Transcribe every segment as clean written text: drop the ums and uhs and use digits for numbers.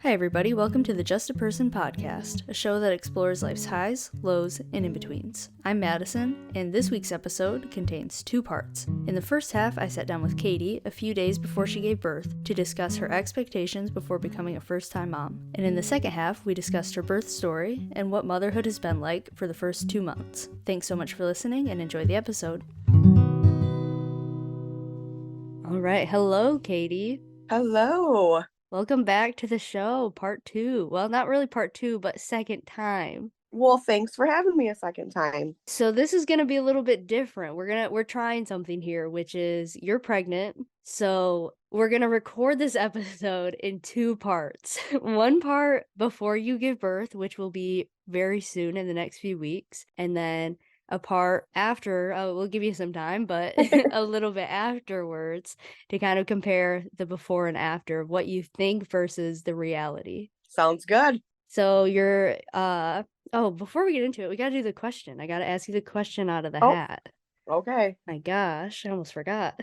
Hi, everybody. Welcome to the Just a Person podcast, a show that explores life's highs, lows, and in-betweens. I'm Madison, and this week's episode contains 2 parts. In the first half, I sat down with Katie a few days before she gave birth to discuss her expectations before becoming a first-time mom. And in the second half, we discussed her birth story and what motherhood has been like for the first 2 months. Thanks so much for listening, and enjoy the episode. All right. Hello, Katie. Hello. Welcome back to the show, part 2. Well, not really part 2, but second time. Well, thanks for having me a second time. So this is going to be a little bit different. We're trying something here, which is you're pregnant. So we're going to record this episode in 2 parts. One part before you give birth, which will be very soon in the next few weeks, and then a part after. We'll give you some time, but a little bit afterwards to kind of compare the before and after of what you think versus the reality. Sounds good. So you're before we get into it, we got to do the question. I got to ask you the question out of the hat. Okay. My gosh, I almost forgot.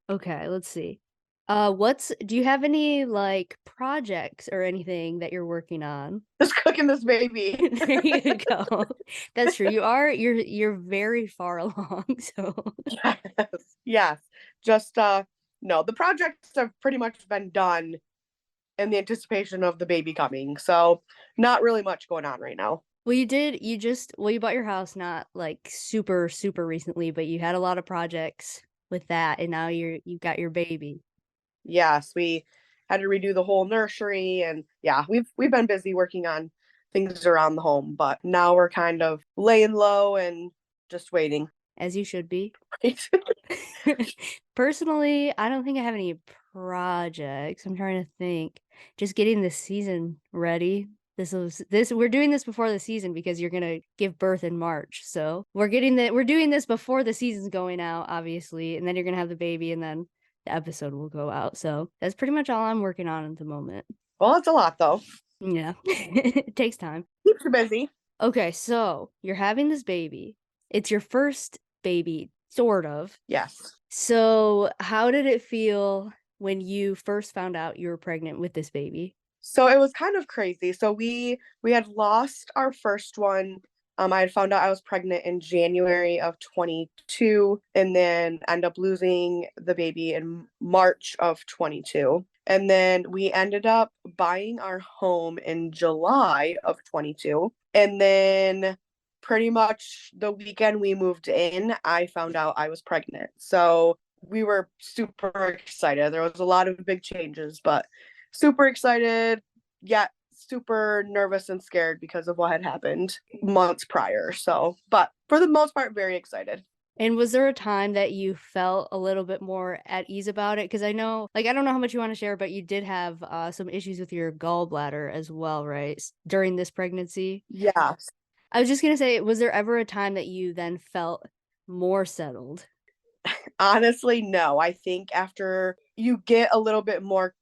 Okay, let's see. Do you have any projects or anything that you're working on? Just cooking this baby. There you go. That's true. You're very far along, so. Yes. Just no, the projects have pretty much been done in the anticipation of the baby coming. So not really much going on right now. Well, you bought your house not like super recently, but you had a lot of projects with that, and now you've got your baby. Yes, we had to redo the whole nursery, and yeah, we've been busy working on things around the home, but now we're kind of laying low and just waiting. As you should be. Right? Personally, I don't think I have any projects. I'm trying to think. Just getting the season ready. We're doing this before the season because you're gonna give birth in March. So we're doing this before the season's going out, obviously, and then you're gonna have the baby, and then the episode will go out. So that's pretty much all I'm working on at the moment. Well, it's a lot though. Yeah. It takes time. Keeps you busy. Okay, so you're having this baby. It's your first baby, sort of. Yes. So how did it feel when you first found out you were pregnant with this baby? So it was kind of crazy. So we had lost our first one. I had found out I was pregnant in January of 22, and then end up losing the baby in March of 22. And then we ended up buying our home in July of 22. And then pretty much the weekend we moved in, I found out I was pregnant. So we were super excited. There was a lot of big changes, but super excited, yet super nervous and scared because of what had happened months prior. So, but for the most part, very excited. And was there a time that you felt a little bit more at ease about it? Because I know, I don't know how much you want to share, but you did have some issues with your gallbladder as well, right? During this pregnancy? Yes. I was just going to say, was there ever a time that you then felt more settled? Honestly, no. I think after you get a little bit more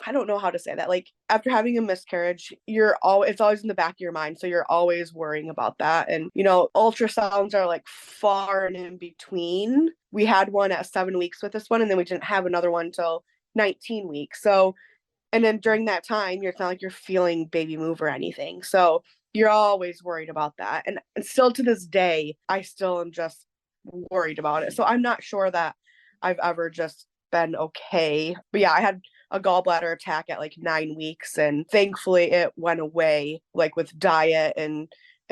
I don't know how to say that. Like after having a miscarriage, it's always in the back of your mind. So you're always worrying about that. And, ultrasounds are like far and in between. We had one at 7 weeks with this one, and then we didn't have another one till 19 weeks. So, and then during that time, it's not like you're feeling baby move or anything. So you're always worried about that. And still to this day, I still am just worried about it. So I'm not sure that I've ever just been okay. But yeah, I had a gallbladder attack at like 9 weeks, and thankfully it went away like with diet and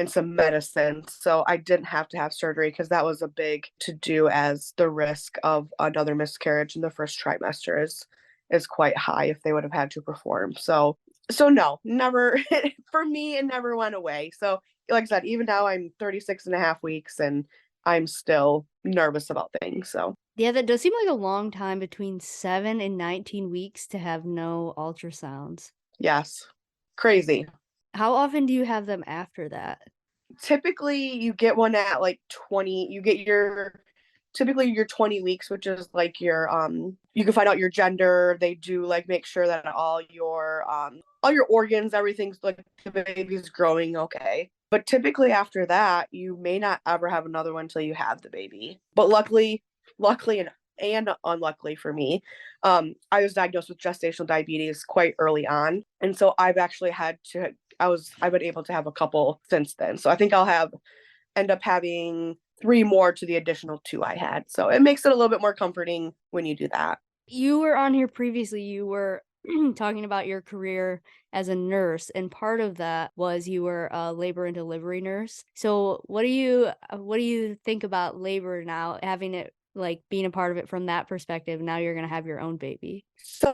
some medicine. So I didn't have to have surgery because that was a big to do, as the risk of another miscarriage in the first trimester is quite high if they would have had to perform. So no, never. For me, it never went away. So like I said, even now I'm 36 and a half weeks and I'm still nervous about things. So yeah, that does seem like a long time between 7 and 19 weeks to have no ultrasounds. Yes. Crazy. How often do you have them after that? Typically you get one at like 20. You get typically your 20 weeks, which is like your you can find out your gender. They do like make sure that all your organs, everything's like the baby's growing okay. But typically after that, you may not ever have another one until you have the baby. But luckily and unluckily for me, I was diagnosed with gestational diabetes quite early on. And so I've been able to have a couple since then. So I think end up having three more to the additional two I had. So it makes it a little bit more comforting when you do that. You were on here previously, you were talking about your career as a nurse, and part of that was you were a labor and delivery nurse. So what do you think about labor now, having it like being a part of it from that perspective? Now you're gonna have your own baby. So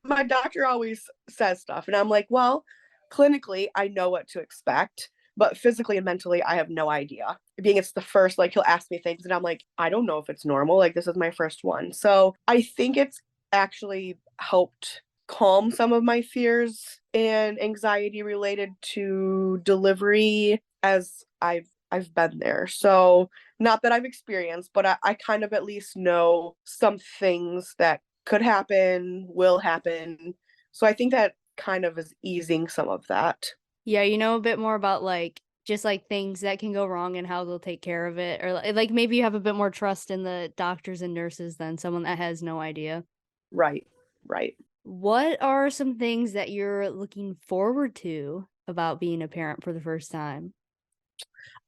my doctor always says stuff, and I'm like, well, clinically, I know what to expect, but physically and mentally, I have no idea. Being it's the first, like, he'll ask me things, and I'm like, I don't know if it's normal. Like, this is my first one. So I think it's actually helped calm some of my fears and anxiety related to delivery as I've been there. So not that I've experienced, but I kind of at least know some things that could happen, will happen. So I think that kind of is easing some of that. Yeah, you know a bit more about like just like things that can go wrong and how they'll take care of it, or like maybe you have a bit more trust in the doctors and nurses than someone that has no idea. Right. Right. What are some things that you're looking forward to about being a parent for the first time?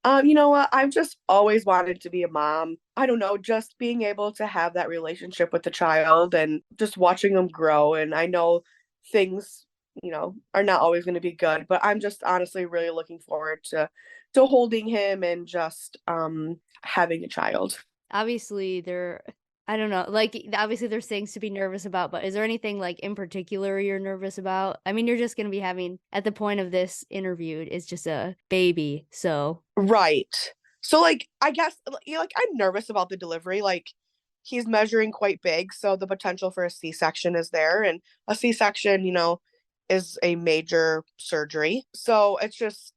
You know what? I've just always wanted to be a mom. I don't know, just being able to have that relationship with the child and just watching them grow. And I know things, are not always going to be good, but I'm just honestly really looking forward to holding him and just having a child. Obviously, I don't know, like obviously there's things to be nervous about, but is there anything like in particular you're nervous about? I mean, you're just going to be having at the point of this interview, it's just a baby, so Right. So, like, I guess, like, I'm nervous about the delivery. Like, he's measuring quite big, so the potential for a C-section is there, and a C-section, is a major surgery. So it's just,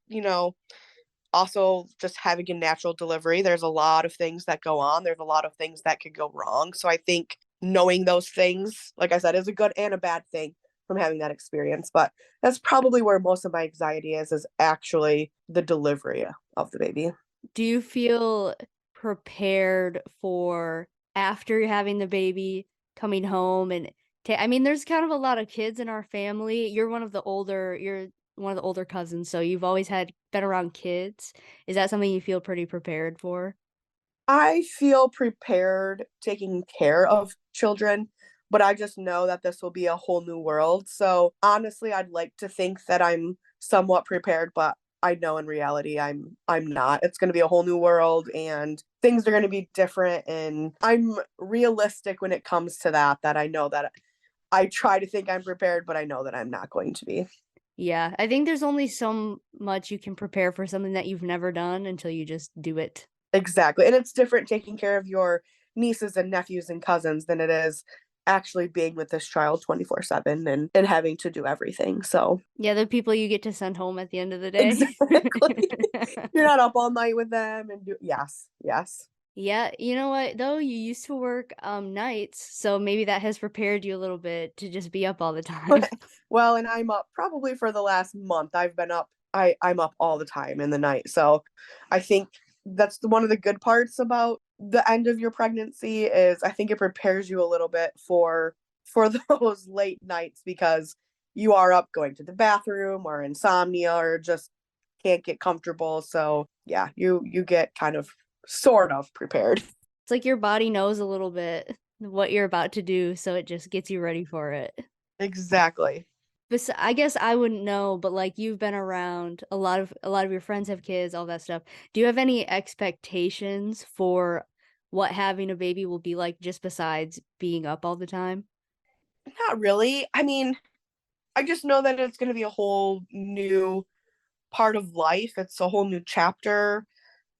also just having a natural delivery. There's a lot of things that go on. There's a lot of things that could go wrong. So I think knowing those things, like I said, is a good and a bad thing from having that experience. But that's probably where most of my anxiety is actually the delivery of the baby. do you feel prepared for after having the baby coming home and I mean, there's kind of a lot of kids in our family. You're one of the older cousins, so you've always had been around kids. Is that something you feel pretty prepared for? I feel prepared taking care of children, but I just know that this will be a whole new world. So honestly, I'd like to think that I'm somewhat prepared, but I know in reality I'm not. It's going to be a whole new world and things are going to be different, and I'm realistic when it comes to that I know that I try to think I'm prepared, but I know that I'm not going to be. Yeah, I think there's only so much you can prepare for something that you've never done until you just do it. Exactly. And it's different taking care of your nieces and nephews and cousins than it is actually being with this child 24/7 and having to do everything. So, Yeah, the people you get to send home at the end of the day. exactly. You're not up all night with them and yes, yes. Yeah, you know what though? You used to work nights, so maybe that has prepared you a little bit to just be up all the time. Well, and I'm up probably for the last month. I've been up I'm up all the time in the night. So, I think that's one of the good parts about the end of your pregnancy is I think it prepares you a little bit for those late nights because you are up going to the bathroom or insomnia or just can't get comfortable. So, yeah, you get kind of sort of prepared. It's like your body knows a little bit what you're about to do, so it just gets you ready for it. Exactly. I guess I wouldn't know, but like you've been around a lot of your friends have kids, all that stuff. Do you have any expectations for what having a baby will be like just besides being up all the time? Not really. I mean, I just know that it's going to be a whole new part of life. It's a whole new chapter.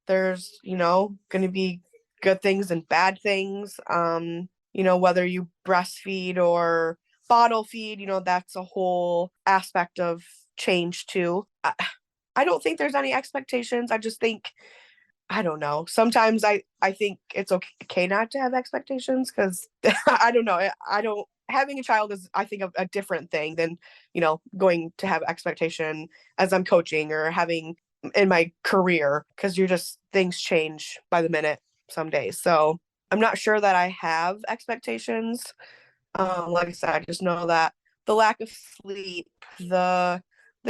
There's, going to be good things and bad things. Whether you breastfeed or bottle feed, that's a whole aspect of change too. I don't think there's any expectations. I just think I don't know. Sometimes I think it's okay not to have expectations because I don't know. I don't having a child is I think a different thing than going to have expectation as I'm coaching or having in my career because you're just things change by the minute some days. So I'm not sure that I have expectations. Like I said, I just know that the lack of sleep, the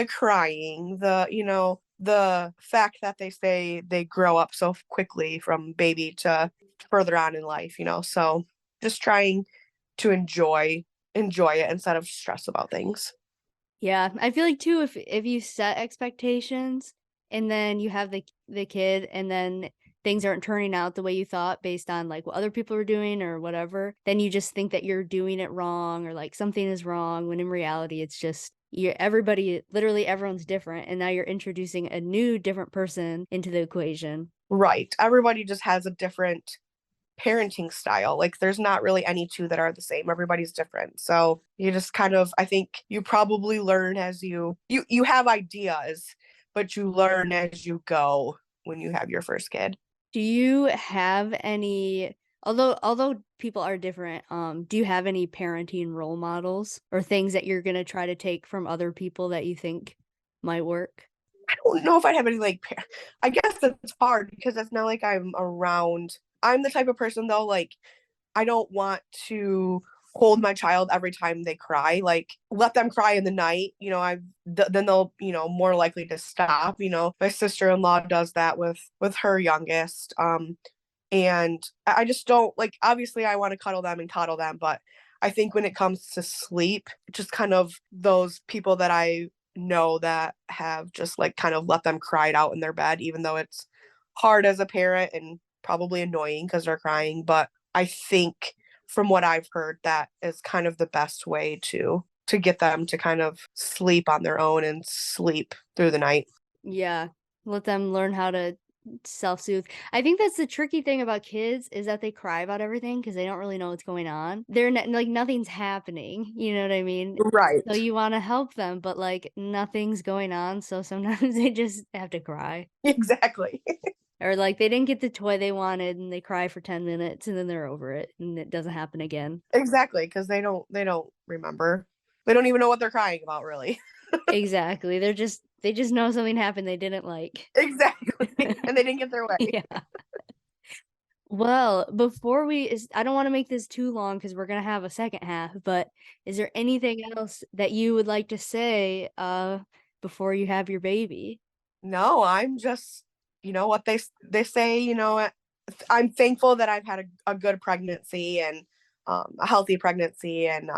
crying, the fact that they say they grow up so quickly from baby to further on in life, so just trying to enjoy it instead of stress about things. Yeah, I feel like too if you set expectations and then you have the kid and then things aren't turning out the way you thought based on like what other people are doing or whatever, then you just think that you're doing it wrong or like something is wrong when in reality it's just you everybody literally everyone's different and now you're introducing a new different person into the equation. Right. Everybody just has a different parenting style. Like there's not really any two that are the same. Everybody's different. So you just kind of I think you probably learn as you have ideas, but you learn as you go when you have your first kid. Do you have any although people are different, do you have any parenting role models or things that you're gonna try to take from other people that you think might work? I don't know if I have any I guess it's hard because it's not like I'm around. I'm the type of person though, like I don't want to hold my child every time they cry. Like let them cry in the night. Then they'll more likely to stop. My sister-in-law does that with her youngest. And I just don't like. Obviously, I want to cuddle them, but I think when it comes to sleep, just kind of those people that I know that have just like kind of let them cry it out in their bed, even though it's hard as a parent and probably annoying because they're crying. But I think from what I've heard, that is kind of the best way to get them to kind of sleep on their own and sleep through the night. Yeah, let them learn how to self-soothe. I think that's the tricky thing about kids is that they cry about everything because they don't really know what's going on. They're not like, nothing's happening, you know what I mean? So Right. you wanna help them, but, like, nothing's going on, so sometimes they just have to cry. Exactly. Or, like, they didn't get the toy they wanted, and they cry for 10 minutes, and then they're over it, and it doesn't happen again. Exactly, because they don't remember. They don't even know what they're crying about, really. Exactly, they just know something happened they didn't like. Exactly, and they didn't get their way. Yeah. Well, before we is I don't wanna make this too long because 'cause we're gonna have a second half, but is there anything else that you would like to say, before you have your baby? No, I'm just what they say, I'm thankful that I've had a good pregnancy and, a healthy pregnancy, and,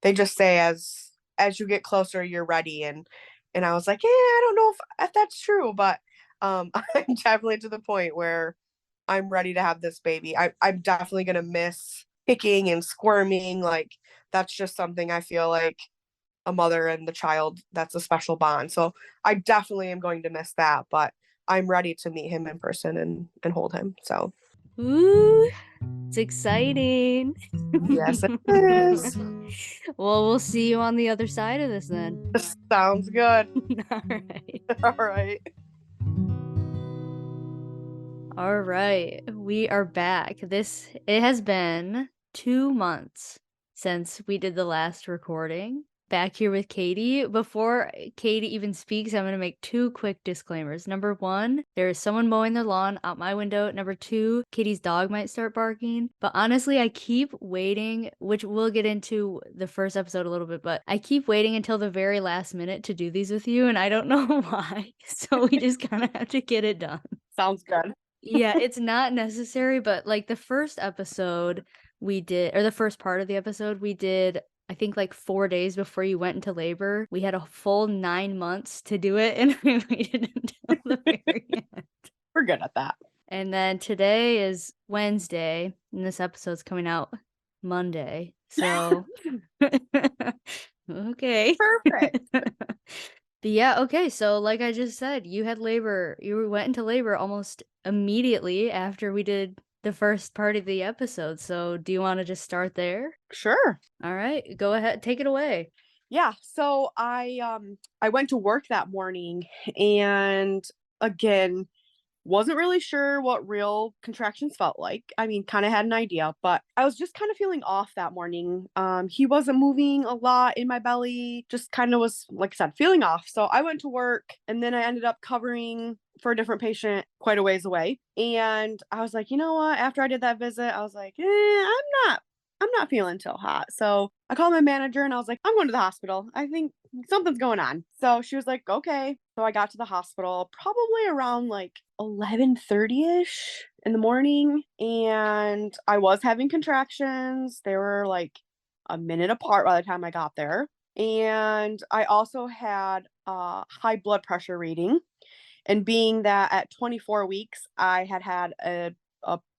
they just say as you get closer, you're ready, and I was like, "Yeah, I don't know if that's true," but, I'm definitely to the point where I'm ready to have this baby. I'm definitely gonna miss kicking and squirming, like, that's just something I feel like a mother and the child, that's a special bond, so I definitely am going to miss that, but I'm ready to meet him in person and hold him, so Ooh, it's exciting. yes, it is. Well, we'll see you on the other side of this then. Sounds good. Alright. Alright. Alright, we are back. It has been 2 months since we did the last recording. Back here with Katie. Before Katie even speaks, I'm gonna make 2 quick disclaimers. Number 1, there is someone mowing the lawn out my window. Number 2, Katie's dog might start barking. But honestly, I keep waiting, which we'll get into the first episode a little bit, but I keep waiting until the very last minute to do these with you, and I don't know why. So we just kinda have to get it done. Sounds good. Yeah, it's not necessary, but, like, the first episode we did or the first part of the episode we did, I think, like, 4 days before you went into labor. We had a full 9 months to do it, and we waited until the very end. We're good at that. And then today is Wednesday, and this episode's coming out Monday, so okay. Perfect. But yeah, okay, so like I just said, you went into labor almost immediately after we did the first part of the episode, so do you wanna just start there? Sure. Alright, go ahead, take it away. Yeah, so I went to work that morning and again, wasn't really sure what real contractions felt like. I mean, kind of had an idea, but I was just kind of feeling off that morning. He wasn't moving a lot in my belly, just kind of was, like I said, feeling off. So I went to work and then I ended up covering for a different patient quite a ways away. And I was like, you know what? After I did that visit, I was like, I'm not feeling too hot. So I called my manager and I was like, I'm going to the hospital. I think something's going on. So she was like, okay. So I got to the hospital probably around like 11:30ish in the morning. And I was having contractions. They were like a minute apart by the time I got there. And I also had a high blood pressure reading. And being that at 24 weeks, I had a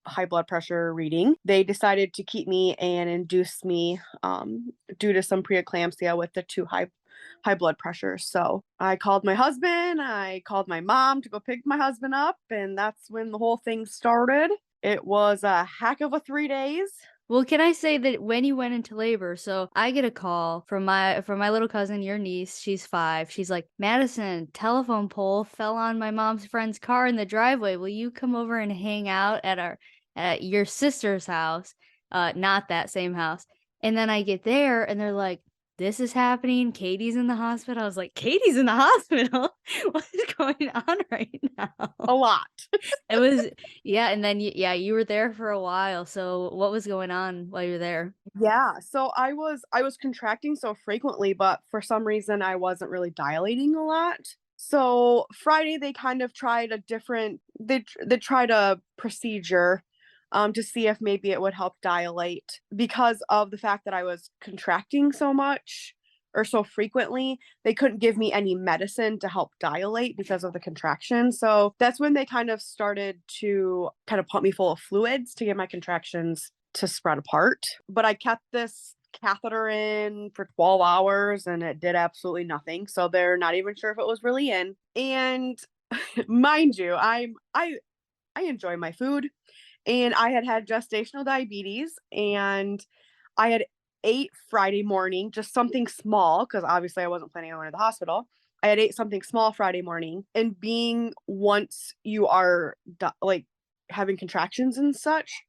high blood pressure reading, they decided to keep me and induce me due to some preeclampsia with the too high blood pressure. So I called my husband, I called my mom to go pick my husband up, and that's when the whole thing started. It was a heck of a 3 days. Well, can I say that when you went into labor, so I get a call from my little cousin, your niece, she's 5. She's like, "Madison, telephone pole fell on my mom's friend's car in the driveway. Will you come over and hang out at your sister's house?" Not that same house. And then I get there and they're like, "This is happening. Katie's in the hospital." I was like, "Katie's in the hospital? What is going on right now?" A lot. It was yeah, and then yeah, you were there for a while, so what was going on while you were there? Yeah, so I was contracting so frequently, but for some reason I wasn't really dilating a lot. So Friday they kind of tried a different they tried a procedure to see if maybe it would help dilate because of the fact that I was contracting so much or so frequently. They couldn't give me any medicine to help dilate because of the contraction. So that's when they kind of started to kind of pump me full of fluids to get my contractions to spread apart. But I kept this catheter in for 12 hours and it did absolutely nothing. So they're not even sure if it was really in. And mind you, I enjoy my food and I had gestational diabetes and I had ate Friday morning, just something small because obviously I wasn't planning on going to the hospital. I had ate something small Friday morning and being once you are like having contractions and such,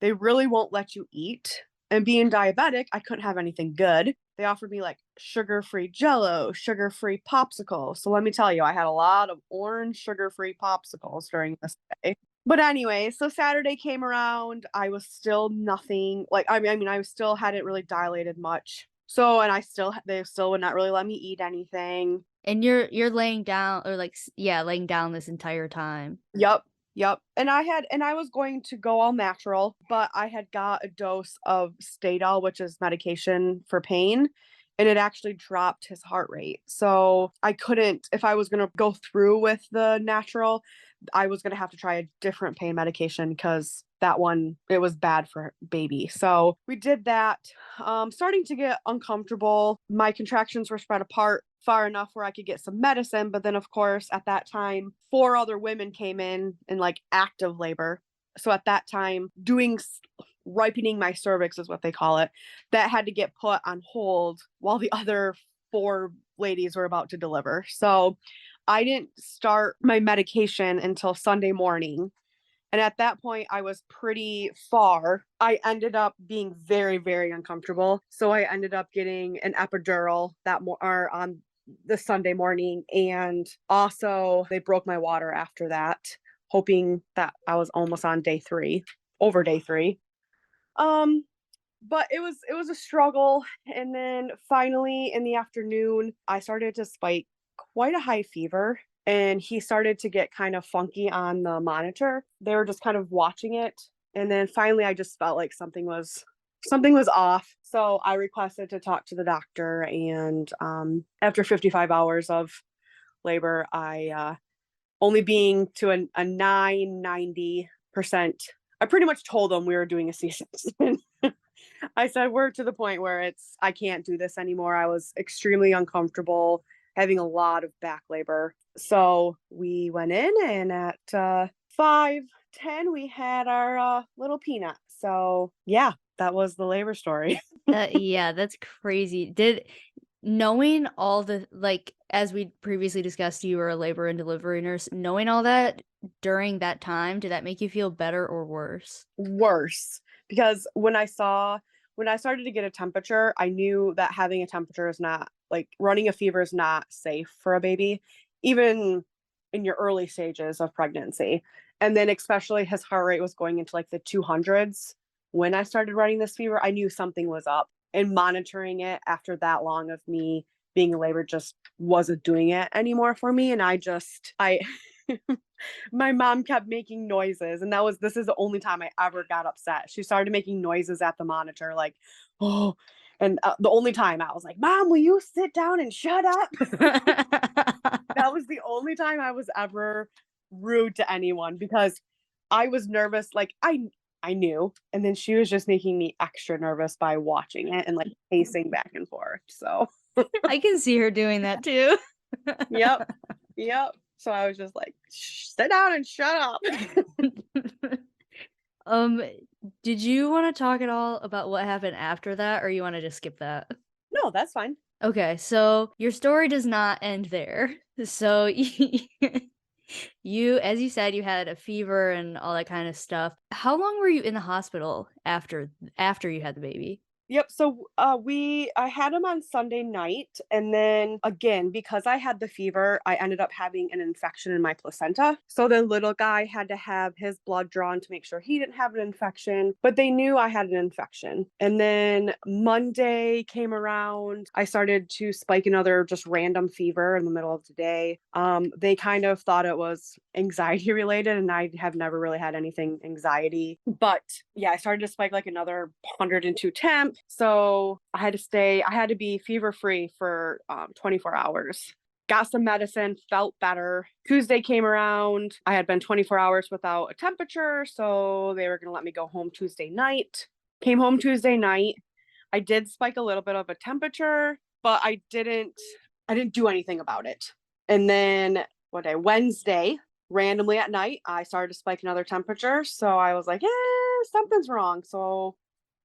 they really won't let you eat. And being diabetic, I couldn't have anything good. They offered me like sugar-free jello, sugar-free popsicle. So let me tell you, I had a lot of orange sugar-free popsicles during this day. But anyway, so Saturday came around. I was still nothing like I mean, I still hadn't really dilated much. So, and they still would not really let me eat anything. And you're laying down or like yeah, laying down this entire time. Yep. Yep. And I was going to go all natural, but I had got a dose of Stadol, which is medication for pain, and it actually dropped his heart rate. So I couldn't, if I was going to go through with the natural, I was going to have to try a different pain medication because that one, it was bad for baby. So we did that. Starting to get uncomfortable. My contractions were spread apart far enough where I could get some medicine. But then, of course, at that time, 4 other women came in like active labor. So at that time, ripening my cervix is what they call it, that had to get put on hold while the other 4 ladies were about to deliver. So I didn't start my medication until Sunday morning. And at that point, I was pretty far. I ended up being very, very uncomfortable. So I ended up getting an epidural or on the Sunday morning. And also, they broke my water after that, hoping that I was almost on day 3, over day 3. Um, but it was a struggle. And then finally in the afternoon, I started to spike quite a high fever and he started to get kind of funky on the monitor. They were just kind of watching it. And then finally I just felt like something was off. So I requested to talk to the doctor and after 55 hours of labor, I only being to a 990%. I pretty much told them we were doing a C-section. I said we're to the point where I can't do this anymore. I was extremely uncomfortable, having a lot of back labor. So we went in, and at 5:10, we had our little peanut. So yeah, that was the labor story. Yeah, that's crazy. Did knowing all the like, as we previously discussed, you were a labor and delivery nurse, knowing all that during that time, did that make you feel better or worse? Worse because when I started to get a temperature, I knew that having a temperature is not like running a fever is not safe for a baby. Even in your early stages of pregnancy. And then especially his heart rate was going into like the 200s. When I started running this fever, I knew something was up. And monitoring it after that long of me being in labor just wasn't doing it anymore for me. And I my mom kept making noises, and this is the only time I ever got upset. She started making noises at the monitor like, oh, and the only time I was like, "Mom, will you sit down and shut up?" That was the only time I was ever rude to anyone because I was nervous. Like I knew, and then she was just making me extra nervous by watching it and like pacing back and forth. So, I can see her doing that too. yep, yep. So I was just like, sit down and shut up. Um, did you wanna talk at all about what happened after that, or you wanna just skip that? No, that's fine. Okay, so your story does not end there. So you as you said, you had a fever and all that kind of stuff. How long were you in the hospital after you had the baby? Yep. So I had him on Sunday night, and then again because I had the fever, I ended up having an infection in my placenta. So the little guy had to have his blood drawn to make sure he didn't have an infection, but they knew I had an infection. And then Monday came around, I started to spike another just random fever in the middle of the day. They kind of thought it was anxiety related, and I have never really had anything anxiety. But yeah, I started to spike like another 102 temp. So I had to be fever free for 24 hours. Got some medicine, felt better. Tuesday came around. I had been 24 hours without a temperature. So they were going to let me go home Tuesday night. Came home Tuesday night. I did spike a little bit of a temperature, but I didn't do anything about it. And then Wednesday, randomly at night, I started to spike another temperature. So I was like, something's wrong. So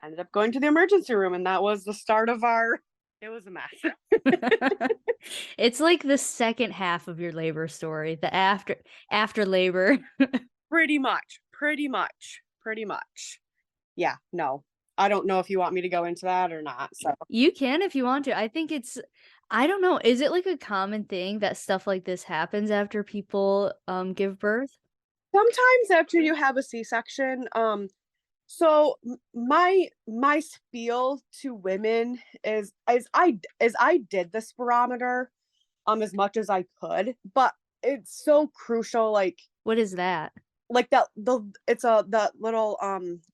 I ended up going to the emergency room, and that was the start of it was a mess. It's like the second half of your labor story, the after labor. Pretty much. Pretty much. Pretty much. Yeah, no. I don't know if you want me to go into that or not. So You can if you want to. I don't know, is it like a common thing that stuff like this happens after people, give birth? sometimes after you have a C-section, so my spiel to women is as I did the spirometer as much as I could, but it's so crucial What is that? that the it's a that little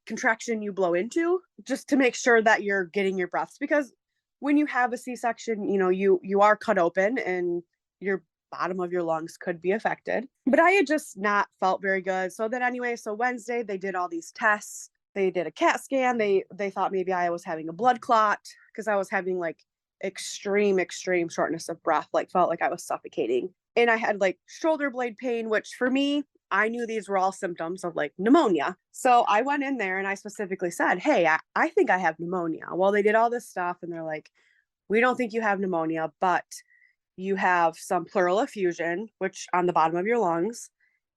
contraction you blow into just to make sure that you're getting your breaths because when you have a C-section, you are cut open and your bottom of your lungs could be affected. But I had just not felt very good. So then anyway, so Wednesday they did all these tests. They did a CAT scan. They thought maybe I was having a blood clot because I was having like extreme shortness of breath, like felt like I was suffocating. And I had like shoulder blade pain, which for me, I knew these were all symptoms of like pneumonia. So I went in there and I specifically said, hey, I think I have pneumonia. Well, they did all this stuff and they're like, we don't think you have pneumonia, but you have some pleural effusion, which on the bottom of your lungs,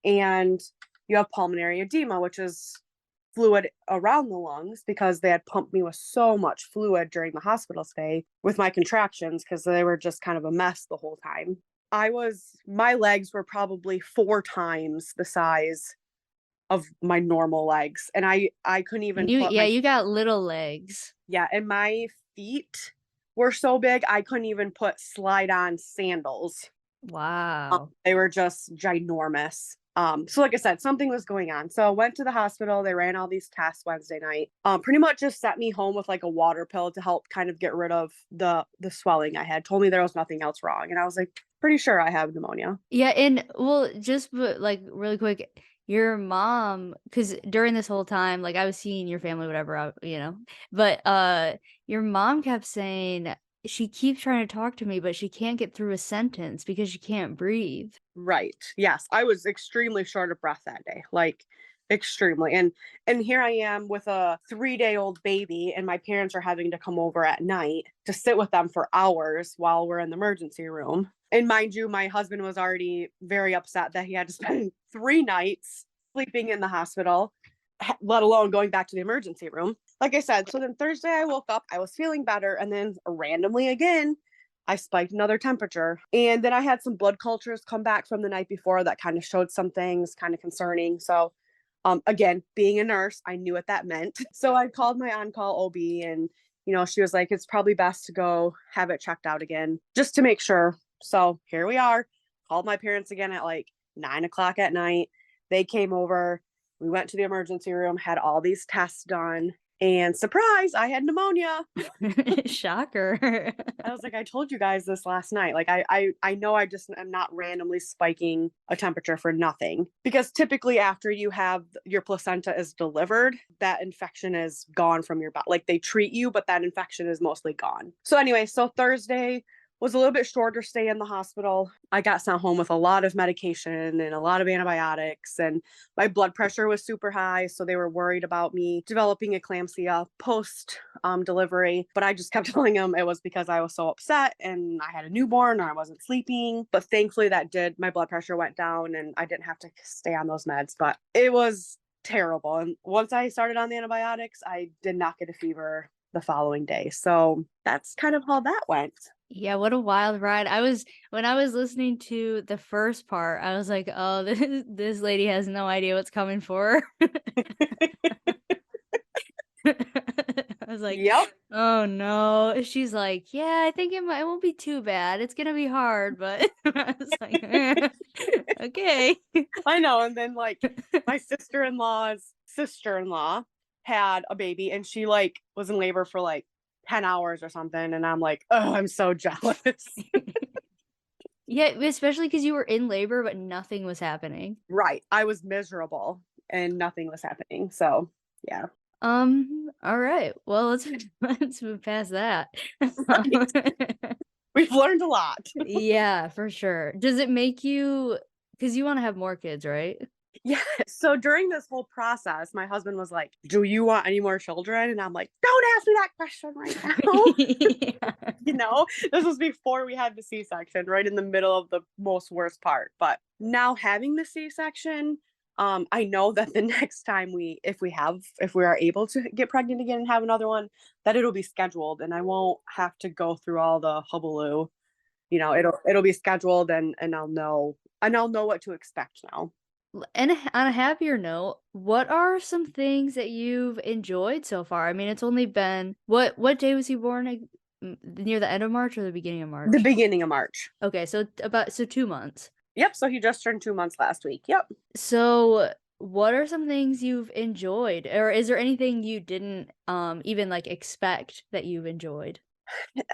and you have pulmonary edema, which is fluid around the lungs because they had pumped me with so much fluid during the hospital stay with my contractions because they were just kind of a mess the whole time. My legs were probably 4 times the size of my normal legs. And I couldn't even put Yeah, my, you got little legs. yeah, and my feet were so big, I couldn't even put slide on sandals. Wow. They were just ginormous. So like I said, something was going on. So I went to the hospital. They ran all these tests Wednesday night. Pretty much just sent me home with like a water pill to help kind of get rid of the swelling I had. Told me there was nothing else wrong, and I was like, pretty sure I have pneumonia. Yeah, and well, like really quick, your mom, because during this whole time, like I was seeing your family, whatever, but your mom kept saying she keeps trying to talk to me, but she can't get through a sentence because she can't breathe. Right. Yes, I was extremely short of breath that day. Like extremely. And here I am with a 3-day-old baby and my parents are having to come over at night to sit with them for hours while we're in the emergency room. And mind you, my husband was already very upset that he had to spend 3 nights sleeping in the hospital, let alone going back to the emergency room. Like I said, so then Thursday I woke up, I was feeling better, and then randomly again I spiked another temperature. And then I had some blood cultures come back from the night before that kind of showed some things kind of concerning. So, again, being a nurse, I knew what that meant. So I called my on call OB and, she was like, it's probably best to go have it checked out again just to make sure. So here we are. Called my parents again at like 9 o'clock at night. They came over. We went to the emergency room, had all these tests done. And surprise, I had pneumonia. Shocker. I was like, I told you guys this last night. Like, I know I just am not randomly spiking a temperature for nothing. Because typically, after you have your placenta is delivered, that infection is gone from your body. Like, they treat you, but that infection is mostly gone. So, anyway, so Thursday was a little bit shorter stay in the hospital. I got sent home with a lot of medication and a lot of antibiotics, and my blood pressure was super high. So they were worried about me developing eclampsia post delivery. But I just kept telling them it was because I was so upset and I had a newborn or I wasn't sleeping. But thankfully, my blood pressure went down and I didn't have to stay on those meds. But it was terrible. And once I started on the antibiotics, I did not get a fever the following day. So that's kind of how that went. Yeah, what a wild ride. When I was listening to the first part, I was like, "Oh, this lady has no idea what's coming for her." I was like, Yep. "Oh no." She's like, "Yeah, I think it won't be too bad. It's gonna be hard," but I was like, "Okay." I know. And then like my sister-in-law's sister-in-law had a baby and she like was in labor for like 10 hours or something. And I'm like, oh, I'm so jealous. Yeah, especially because you were in labor, but nothing was happening. Right. I was miserable and nothing was happening. So yeah. All right. Well, let's let's move past that. Right. We've learned a lot. Yeah, for sure. Does it make you, because you want to have more kids, right? Yeah. So during this whole process, my husband was like, do you want any more children? And I'm like, don't ask me that question right now. Yeah. This was before we had the C-section, right in the middle of the most worst part. But now having the C-section, I know that the next time if we are able to get pregnant again and have another one, that it'll be scheduled and I won't have to go through all the hullabaloo. It'll be scheduled and I'll know what to expect now. And on a happier note, what are some things that you've enjoyed so far? I mean, it's only been what day was he born? Near the end of March or the beginning of The March? beginning of March. Okay, so 2 months. Yep. So he just turned 2 months last week. Yep. So, what are some things you've enjoyed, or is there anything you didn't even like expect that you've enjoyed?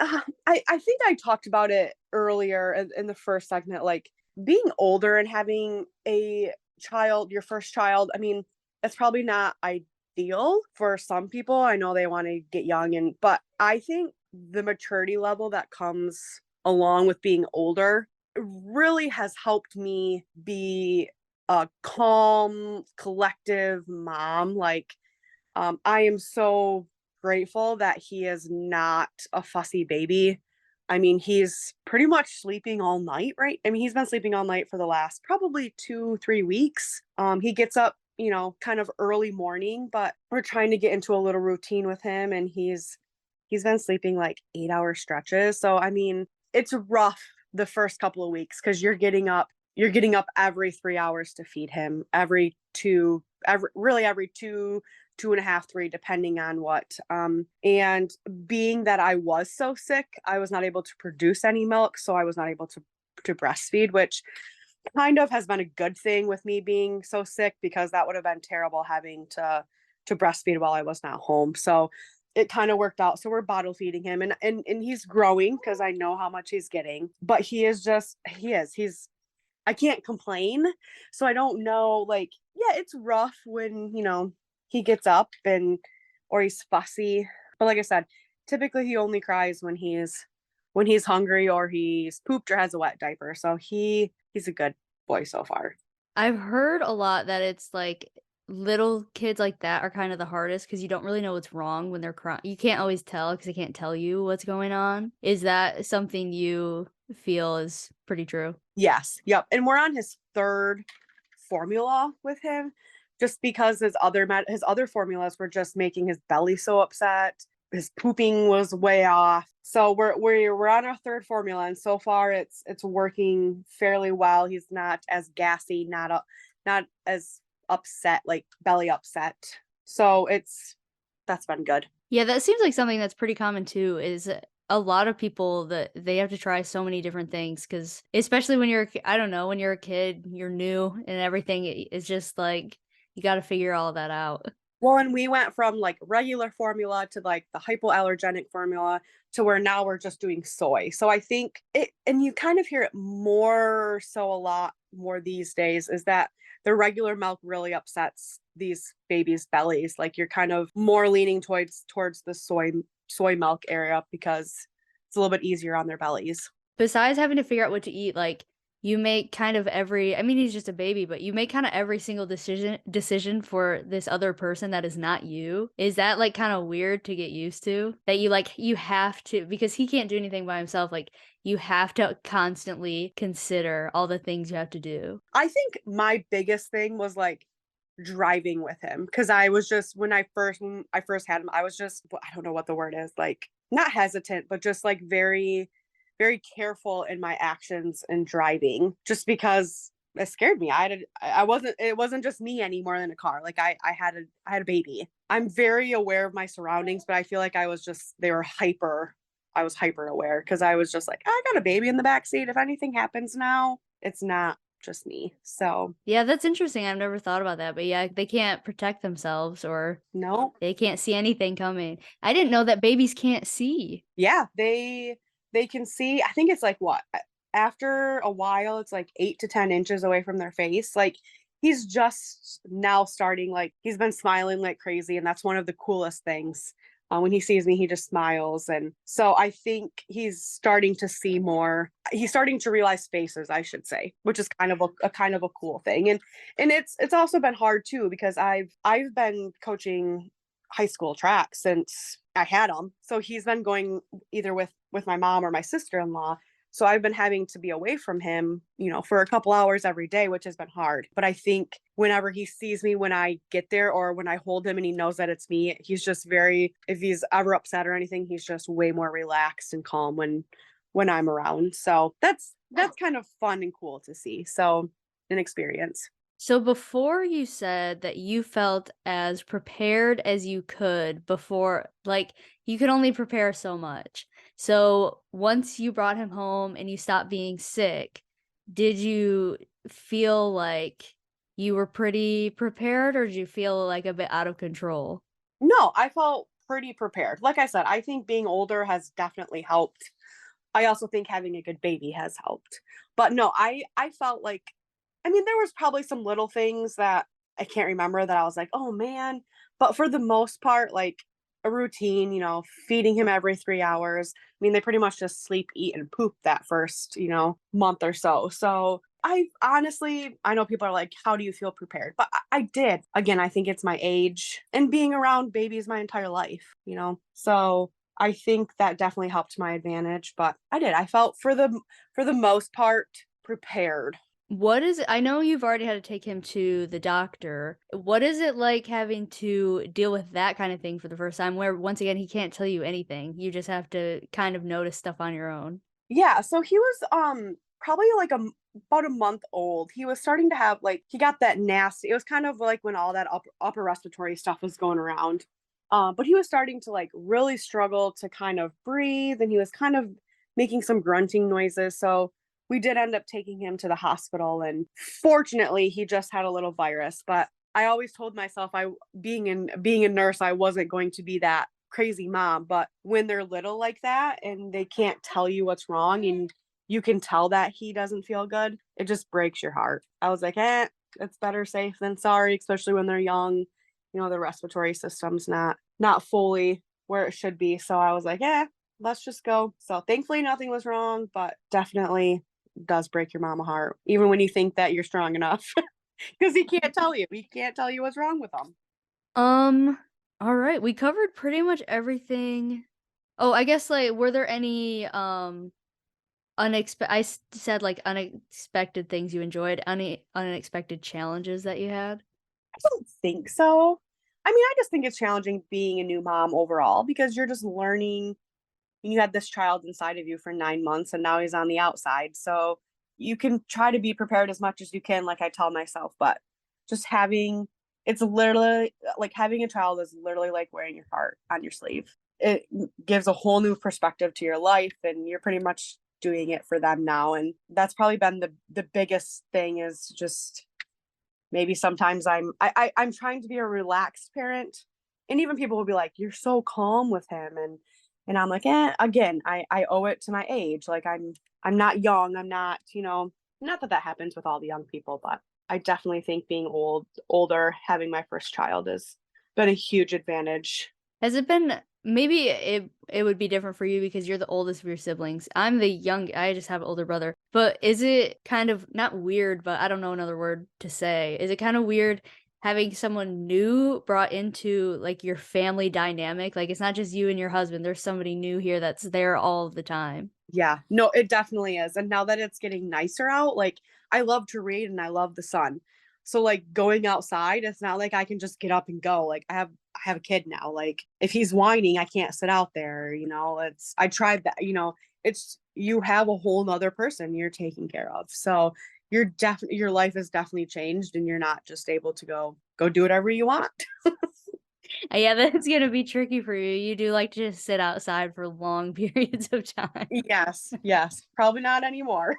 I think I talked about it earlier in the first segment, like being older and having a child, your first child. I mean, it's probably not ideal for some people. I know they want to get young, but I think the maturity level that comes along with being older really has helped me be a calm, collective mom. Like, I am so grateful that he is not a fussy baby. I mean, he's pretty much sleeping all night, right? I mean, he's been sleeping all night for the last probably 2, 3 weeks. He gets up, kind of early morning, but we're trying to get into a little routine with him, and he's been sleeping like 8 hour stretches. So I mean, it's rough the first couple of weeks because you're getting up every 3 hours to feed him, every 2.5, 3, depending on what. And being that I was so sick, I was not able to produce any milk, so I was not able to breastfeed, which kind of has been a good thing with me being so sick because that would have been terrible having to breastfeed while I was not home. So it kind of worked out. So we're bottle feeding him and he's growing because I know how much he's getting. But he's I can't complain. So I don't know, like, yeah, it's rough when, he gets up or he's fussy. But like I said, typically he only cries when he's hungry or he's pooped or has a wet diaper. So he's a good boy so far. I've heard a lot that it's like little kids like that are kind of the hardest because you don't really know what's wrong when they're crying. You can't always tell because they can't tell you what's going on. Is that something you feel is pretty true? Yes. Yep. And we're on his third formula with him just because his other formulas were just making his belly so upset. his pooping was way off. So we're on our third formula, and so far it's working fairly well. He's not as gassy, not as upset, like belly upset. So that's been good. Yeah, that seems like something that's pretty common too, is a lot of people that they have to try so many different things because especially when you're I don't know, when you're a kid, you're new and everything it's just like you gotta figure all that out. Well, and we went from like regular formula to like the hypoallergenic formula to where now we're just doing soy. So I think it, and you kind of hear it more so a lot more these days, is that the regular milk really upsets these babies' bellies. Like you're kind of more leaning towards the soy milk area because it's a little bit easier on their bellies. Besides having to figure out what to eat, like, you make kind of every I mean, he's just a baby, but you make kinda every single decision for this other person that is not you. Is that, like, kinda weird to get used to? That you, like, you have to because he can't do anything by himself, like, you have to constantly consider all the things you have to do. I think my biggest thing was like driving with him because I was just when I first had him, I was just I don't know what the word is, like not hesitant, but just like very careful in my actions and driving just because it scared me. I wasn't it wasn't just me anymore in a car. Like I had a baby. I'm very aware of my surroundings, but I feel like I was hyper aware because I was just like, I got a baby in the back seat. If anything happens now, it's not just me. So Yeah, that's interesting, I've never thought about that, but yeah, they can't protect themselves or no. they can't see anything coming. I didn't know that babies can't see. Yeah, they can see, I think it's like what? After a while, it's like 8 to 10 inches away from their face. Like he's just now starting, like he's been smiling like crazy, and that's one of the coolest things. When he sees me, he just smiles, and so I think he's starting to see more. He's starting to realize faces, I should say, which is kind of a cool thing. And it's also been hard too because I've been coaching high school track since I had him. So he's been going either with my mom or my sister-in-law. So I've been having to be away from him, for a couple hours every day, which has been hard. But I think whenever he sees me when I get there or when I hold him and he knows that it's me, he's just very if he's ever upset or anything, he's just way more relaxed and calm when I'm around. So that's kind of fun and cool to see. So an experience. So before you said that you felt as prepared as you could before like, you could only prepare so much. So once you brought him home and you stopped being sick, did you feel like you were pretty prepared, or did you feel, like, a bit out of control? No, I felt pretty prepared. Like I said, I think being older has definitely helped. I also think having a good baby has helped. But no, I felt like I mean, there was probably some little things that I can't remember that I was like, "Oh man," but for the most part, like a routine, feeding him every 3 hours. I mean, they pretty much just sleep, eat, and poop that first, month or so. So I know people are like, "How do you feel prepared?" But I did. Again, I think it's my age and being around babies my entire life. So I think that definitely helped my advantage, but I did. I felt for the most part prepared. What is it I know you've already had to take him to the doctor. What is it like having to deal with that kind of thing for the first time where, once again, he can't tell you anything? You just have to kind of notice stuff on your own? Yeah, so he was probably like about a month old. He was starting to have like he got that nasty. It was kind of like when all that upper respiratory stuff was going around. But he was starting to like really struggle to kind of breathe, and he was kind of making some grunting noises. So we did end up taking him to the hospital, and fortunately he just had a little virus. But I always told myself being a nurse, I wasn't going to be that crazy mom. But when they're little like that and they can't tell you what's wrong and you can tell that he doesn't feel good, it just breaks your heart. I was like, it's better safe than sorry, especially when they're young. The respiratory system's not fully where it should be. So I was like, let's just go. So thankfully nothing was wrong, but definitely does break your mama heart, even when you think that you're strong enough. Because he can't tell you. He can't tell you what's wrong with them. Um, alright, we covered pretty much everything. Oh, I guess, like, were there any, said, like, unexpected things you enjoyed, any unexpected challenges that you had? I don't think so. I mean, I just think it's challenging being a new mom overall because you're just learning. You had this child inside of you for 9 months and now he's on the outside. So you can try to be prepared as much as you can, like I tell myself, but just having it's literally like having a child is literally like wearing your heart on your sleeve. It gives a whole new perspective to your life and you're pretty much doing it for them now. And that's probably been the biggest thing is just maybe sometimes I'm trying to be a relaxed parent, and even people will be like, "You're so calm with him," and I'm like, "Eh." Again, I owe it to my age. Like I'm not young. I'm not not that that happens with all the young people, but I definitely think being older, having my first child has been a huge advantage. Has it been maybe it would be different for you because you're the oldest of your siblings. I'm the young I just have an older brother. But is it kind of not weird, but I don't know another word to say. Is it kind of weird having someone new brought into like your family dynamic? Like it's not just you and your husband. There's somebody new here that's there all the time. Yeah, no, it definitely is. And now that it's getting nicer out, like I love to read and I love the sun. So like going outside, it's not like I can just get up and go. Like I have a kid now. Like if he's whining, I can't sit out there, It's I tried that, it's you have a whole nother person you're taking care of. So your life has definitely changed and you're not just able to go do whatever you want. Yeah, that's gonna be tricky for you. You do like to just sit outside for long periods of time. Yes, yes. Probably not anymore.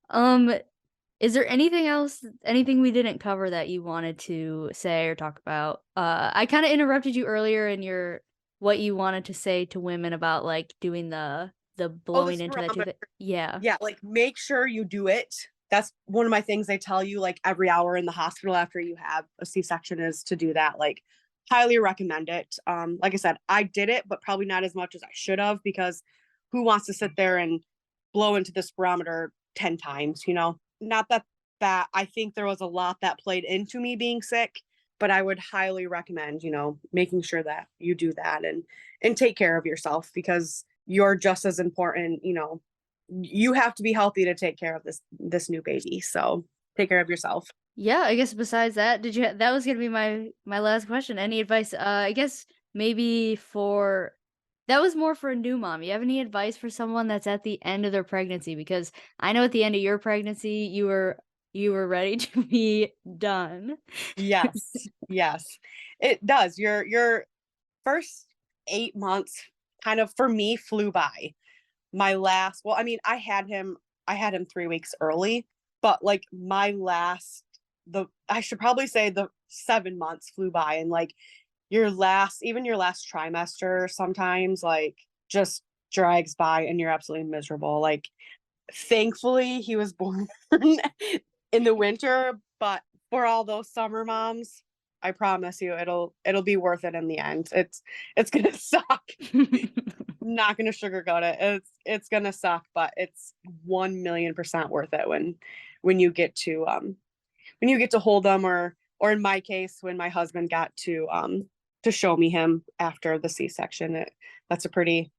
Um, is there anything else, anything we didn't cover that you wanted to say or talk about? I kind of interrupted you earlier in your what you wanted to say to women about like doing the Oh, the blowing into that tooth. spirometer. Yeah. Yeah, like, make sure you do it. That's one of my things they tell you, like, every hour in the hospital after you have a C-section is to do that, like, highly recommend it. Like I said, I did it, but probably not as much as I should have because who wants to sit there and blow into the spirometer 10 times, you know? Not that I think there was a lot that played into me being sick, but I would highly recommend, making sure that you do that and take care of yourself because you're just as important, you have to be healthy to take care of this new baby. So take care of yourself. Yeah, I guess besides that, did you that was gonna be my last question. Any advice? I guess maybe for that was more for a new mom. You have any advice for someone that's at the end of their pregnancy? Because I know at the end of your pregnancy, you were ready to be done. Yes, yes, it does. Your first 8 months kind of for me flew by. My last, well, I mean, I had him 3 weeks early, but like my last, I should probably say the 7 months flew by, and like even your last trimester sometimes like just drags by and you're absolutely miserable. Like thankfully he was born in the winter, but for all those summer moms, I promise you it'll be worth it in the end. It's gonna suck. Not gonna sugarcoat it. It's gonna suck, but it's 1,000,000% worth it when you get to hold them, or in my case when my husband got to show me him after the C-section. That's a pretty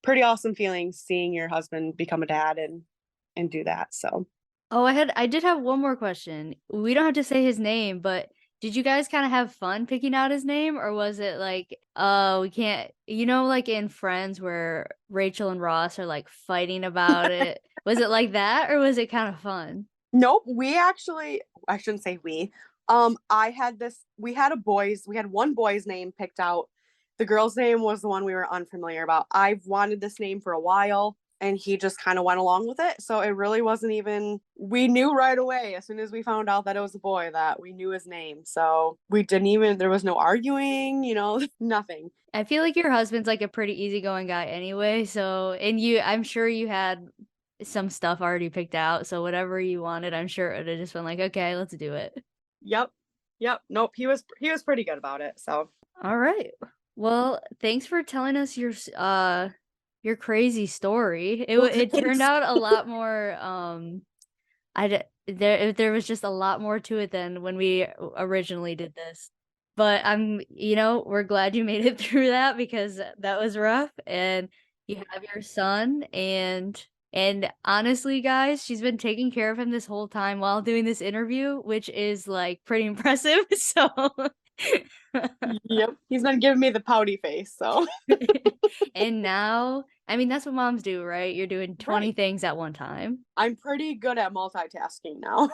awesome feeling seeing your husband become a dad and do that. So Oh, I did have one more question. We don't have to say his name, but did you guys kinda have fun picking out his name, or was it like, "Oh, we can't," like in Friends where Rachel and Ross are, like, fighting about it? Was it like that, or was it kinda fun? nope, I shouldn't say we. We had one boy's name picked out. The girl's name was the one we were unfamiliar about. I've wanted this name for a while and he just kind of went along with it. So it really wasn't even we knew right away as soon as we found out that it was a boy that we knew his name. So we didn't even there was no arguing, nothing. I feel like your husband's, like, a pretty easygoing guy anyway, so and I'm sure you had some stuff already picked out, so whatever you wanted, I'm sure it would've just been like, "Okay, let's do it." Yep. Yep. Nope. He was pretty good about it. So Alright. Well, thanks for telling us your crazy story. well, It turned thanks. out a lot more, I d there was just a lot more to it than when we originally did this. But we're glad you made it through that because that was rough, and you have your son, and honestly, guys, she's been taking care of him this whole time while doing this interview, which is, like, pretty impressive, so Yep. He's been giving me the pouty face, so. And now, I mean, that's what moms do, right? You're doing 20 Right. things at one time. I'm pretty good at multitasking now.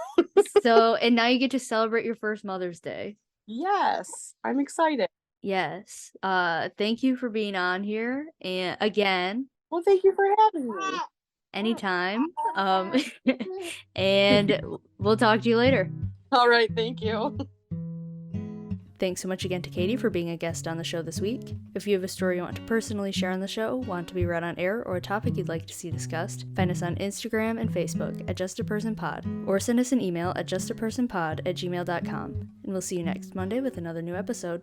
So, and now you get to celebrate your first Mother's Day. Yes, I'm excited. Yes. Thank you for being on here. And again, Well, thank you for having me. anytime. And we'll talk to you later. All right, thank you. Thanks so much again to Katie for being a guest on the show this week. If you have a story you want to personally share on the show, want to be read on air, or a topic you'd like to see discussed, find us on Instagram and Facebook at JustAPersonPod, or send us an email at justapersonpod@gmail.com. And we'll see you next Monday with another new episode.